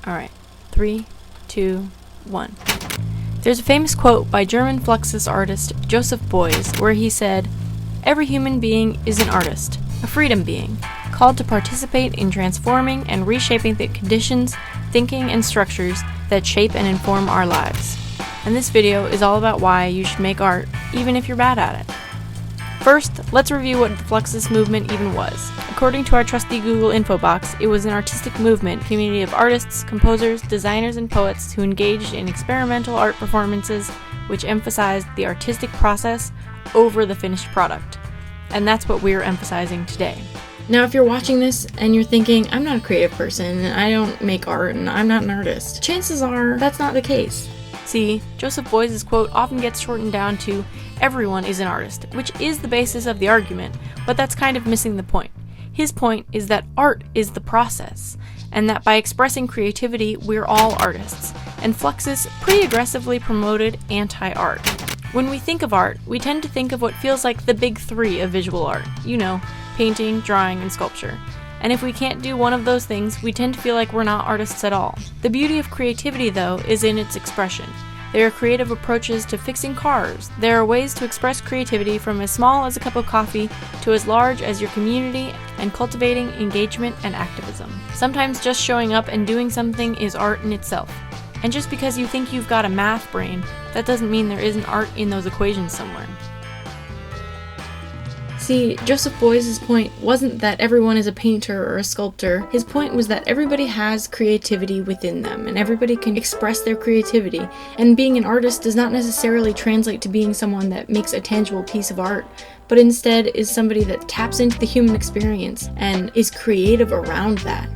Alright, 3, 2, 1. There's a famous quote by German Fluxus artist Joseph Bueys where he said, "Every human being is an artist, a freedom being, called to participate in transforming and reshaping the conditions, thinking, and structures that shape and inform our lives." And this video is all about why you should make art, even if you're bad at it. First, let's review what the Fluxus movement even was. According to our trusty Google info box, it was an artistic movement, community of artists, composers, designers, and poets who engaged in experimental art performances which emphasized the artistic process over the finished product. And that's what we're emphasizing today. Now, if you're watching this and you're thinking, I'm not a creative person, and I don't make art, and I'm not an artist, chances are that's not the case. See, Joseph Bueys' quote often gets shortened down to, "Everyone is an artist," which is the basis of the argument, but that's kind of missing the point. His point is that art is the process, and that by expressing creativity, we're all artists, and Fluxus pretty aggressively promoted anti-art. When we think of art, we tend to think of what feels like the big three of visual art, painting, drawing, and sculpture. And if we can't do one of those things, we tend to feel like we're not artists at all. The beauty of creativity, though, is in its expression. There are creative approaches to fixing cars. There are ways to express creativity from as small as a cup of coffee to as large as your community and cultivating engagement and activism. Sometimes just showing up and doing something is art in itself. And just because you think you've got a math brain, that doesn't mean there isn't art in those equations somewhere. See, Joseph Bueys' point wasn't that everyone is a painter or a sculptor. His point was that everybody has creativity within them, and everybody can express their creativity. And being an artist does not necessarily translate to being someone that makes a tangible piece of art, but instead is somebody that taps into the human experience and is creative around that.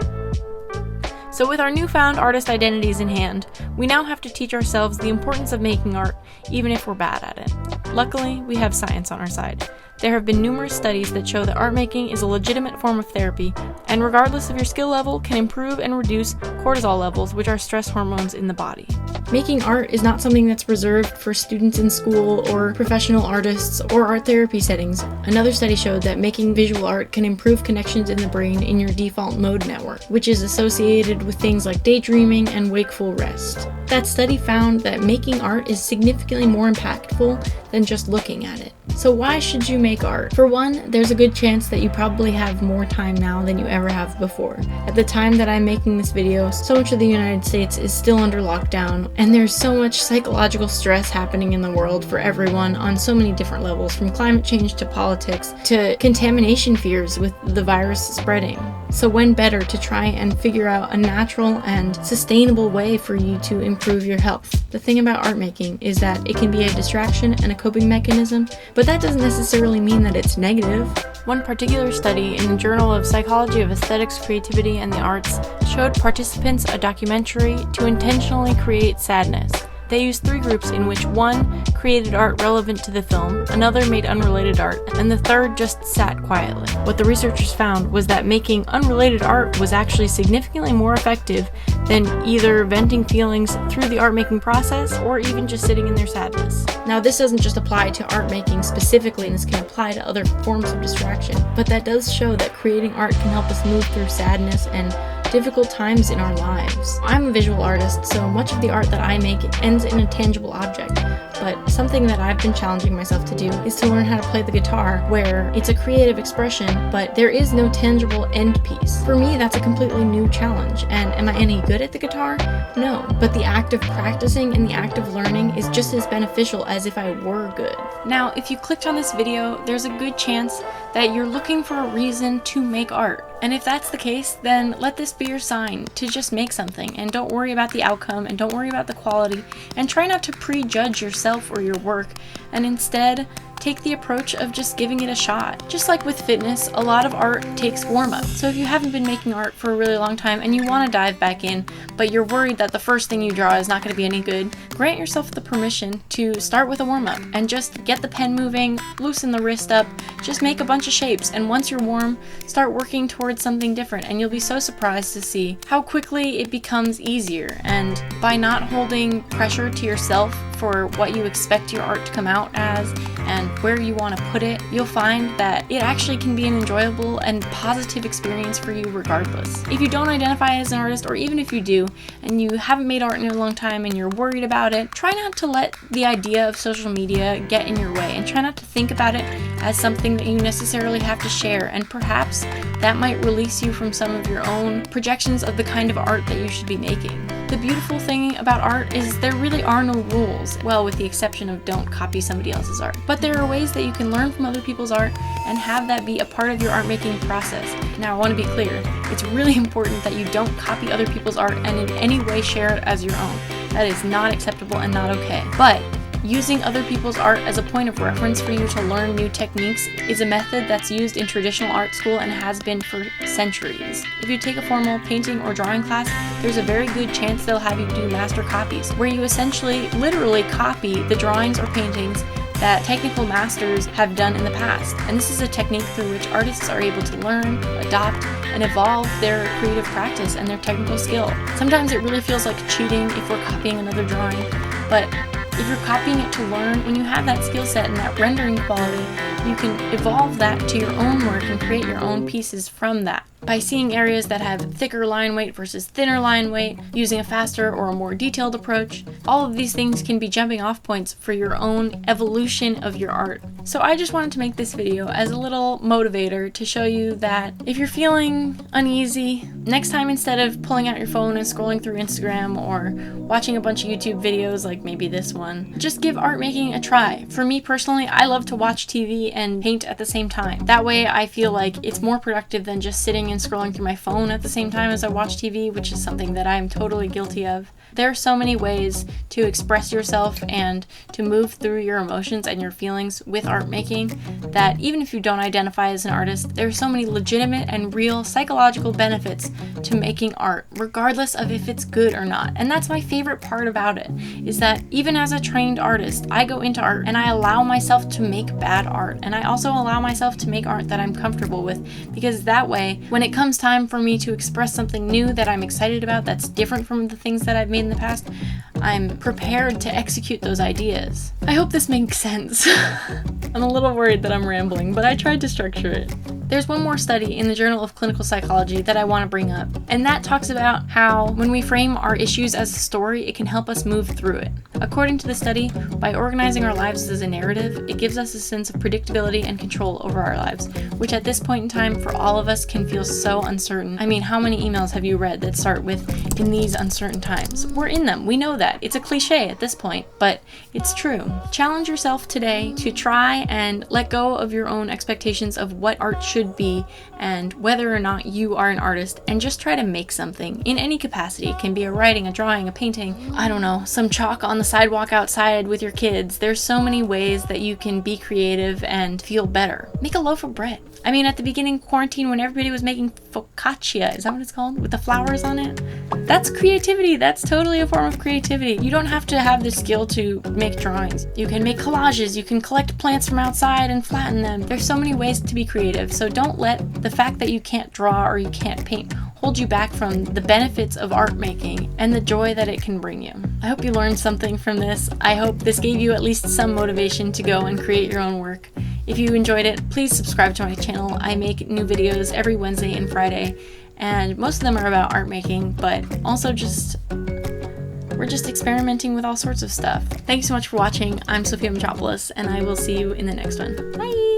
So with our newfound artist identities in hand, we now have to teach ourselves the importance of making art, even if we're bad at it. Luckily, we have science on our side. There have been numerous studies that show that art making is a legitimate form of therapy, and regardless of your skill level, can improve and reduce cortisol levels, which are stress hormones in the body. Making art is not something that's reserved for students in school or professional artists or art therapy settings. Another study showed that making visual art can improve connections in the brain in your default mode network, which is associated with things like daydreaming and wakeful rest. That study found that making art is significantly more impactful than just looking at it. So why should you make art? For one, there's a good chance that you probably have more time now than you ever have before. At the time that I'm making this video, so much of the United States is still under lockdown, and there's so much psychological stress happening in the world for everyone on so many different levels, from climate change to politics to contamination fears with the virus spreading. So when better to try and figure out a natural and sustainable way for you to improve your health? The thing about art making is that it can be a distraction and a coping mechanism, but that doesn't necessarily mean that it's negative. One particular study in the Journal of Psychology of Aesthetics, Creativity, and the Arts showed participants a documentary to intentionally create sadness. They used 3 groups in which one created art relevant to the film, another made unrelated art, and the third just sat quietly. What the researchers found was that making unrelated art was actually significantly more effective than either venting feelings through the art making process or even just sitting in their sadness. Now, this doesn't just apply to art making specifically, and this can apply to other forms of distraction, but that does show that creating art can help us move through sadness and difficult times in our lives. I'm a visual artist, so much of the art that I make ends in a tangible object, but something that I've been challenging myself to do is to learn how to play the guitar, where it's a creative expression, but there is no tangible end piece. For me, that's a completely new challenge, and am I any good at the guitar? No, but the act of practicing and the act of learning is just as beneficial as if I were good. Now, if you clicked on this video, there's a good chance that you're looking for a reason to make art. And if that's the case, then let this be your sign to just make something, and don't worry about the outcome, and don't worry about the quality, and try not to prejudge yourself or your work, and instead take the approach of just giving it a shot. Just like with fitness, a lot of art takes warm-up. So if you haven't been making art for a really long time and you want to dive back in, but you're worried that the first thing you draw is not going to be any good, grant yourself the permission to start with a warm-up and just get the pen moving, loosen the wrist up, just make a bunch of shapes, and once you're warm, start working towards something different, and you'll be so surprised to see how quickly it becomes easier. And by not holding pressure to yourself for what you expect your art to come out as, and where you want to put it, you'll find that it actually can be an enjoyable and positive experience for you regardless. If you don't identify as an artist, or even if you do, and you haven't made art in a long time and you're worried about it, try not to let the idea of social media get in your way, and try not to think about it as something that you necessarily have to share, and perhaps that might release you from some of your own projections of the kind of art that you should be making. The beautiful thing about art is there really are no rules, well, with the exception of don't copy somebody else's art. But there are ways that you can learn from other people's art and have that be a part of your art making process. Now, I want to be clear, it's really important that you don't copy other people's art and in any way share it as your own. That is not acceptable and not okay. But using other people's art as a point of reference for you to learn new techniques is a method that's used in traditional art school and has been for centuries. If you take a formal painting or drawing class, there's a very good chance they'll have you do master copies, where you essentially literally copy the drawings or paintings that technical masters have done in the past. And this is a technique through which artists are able to learn, adopt, and evolve their creative practice and their technical skill. Sometimes it really feels like cheating if we're copying another drawing, but if you're copying it to learn, when you have that skill set and that rendering quality, you can evolve that to your own work and create your own pieces from that. By seeing areas that have thicker line weight versus thinner line weight, using a faster or a more detailed approach, all of these things can be jumping off points for your own evolution of your art. So I just wanted to make this video as a little motivator to show you that if you're feeling uneasy, next time instead of pulling out your phone and scrolling through Instagram or watching a bunch of YouTube videos like maybe this one, just give art making a try. For me personally, I love to watch TV and paint at the same time. That way I feel like it's more productive than just sitting and scrolling through my phone at the same time as I watch TV, which is something that I'm totally guilty of. There are so many ways to express yourself and to move through your emotions and your feelings with art making that even if you don't identify as an artist, there are so many legitimate and real psychological benefits to making art, regardless of if it's good or not. And that's my favorite part about it, is that even as a trained artist, I go into art and I allow myself to make bad art. And I also allow myself to make art that I'm comfortable with, because that way, when it comes time for me to express something new that I'm excited about, that's different from the things that I've made in the past, I'm prepared to execute those ideas. I hope this makes sense. I'm a little worried that I'm rambling, but I tried to structure it. There's one more study in the Journal of Clinical Psychology that I want to bring up, and that talks about how when we frame our issues as a story, it can help us move through it. According to the study, by organizing our lives as a narrative, it gives us a sense of predictability and control over our lives, which at this point in time for all of us can feel so uncertain. I mean, how many emails have you read that start with, "in these uncertain times"? We're in them, we know that. It's a cliche at this point, but it's true. Challenge yourself today to try and let go of your own expectations of what art should be and whether or not you are an artist, and just try to make something in any capacity. It can be a writing, a drawing, a painting, I don't know, some chalk on the sidewalk outside with your kids. There's so many ways that you can be creative and feel better. Make a loaf of bread. I mean, at the beginning of quarantine, when everybody was making focaccia, is that what it's called? With the flowers on it? That's creativity. That's totally a form of creativity. You don't have to have the skill to make drawings. You can make collages. You can collect plants from outside and flatten them. There's so many ways to be creative. So don't let the fact that you can't draw or you can't paint hold you back from the benefits of art making and the joy that it can bring you. I hope you learned something from this. I hope this gave you at least some motivation to go and create your own work. If you enjoyed it, please subscribe to my channel. I make new videos every Wednesday and Friday, and most of them are about art making, but also we're just experimenting with all sorts of stuff. Thanks so much for watching. I'm Sophia Mitropoulos, and I will see you in the next one. Bye!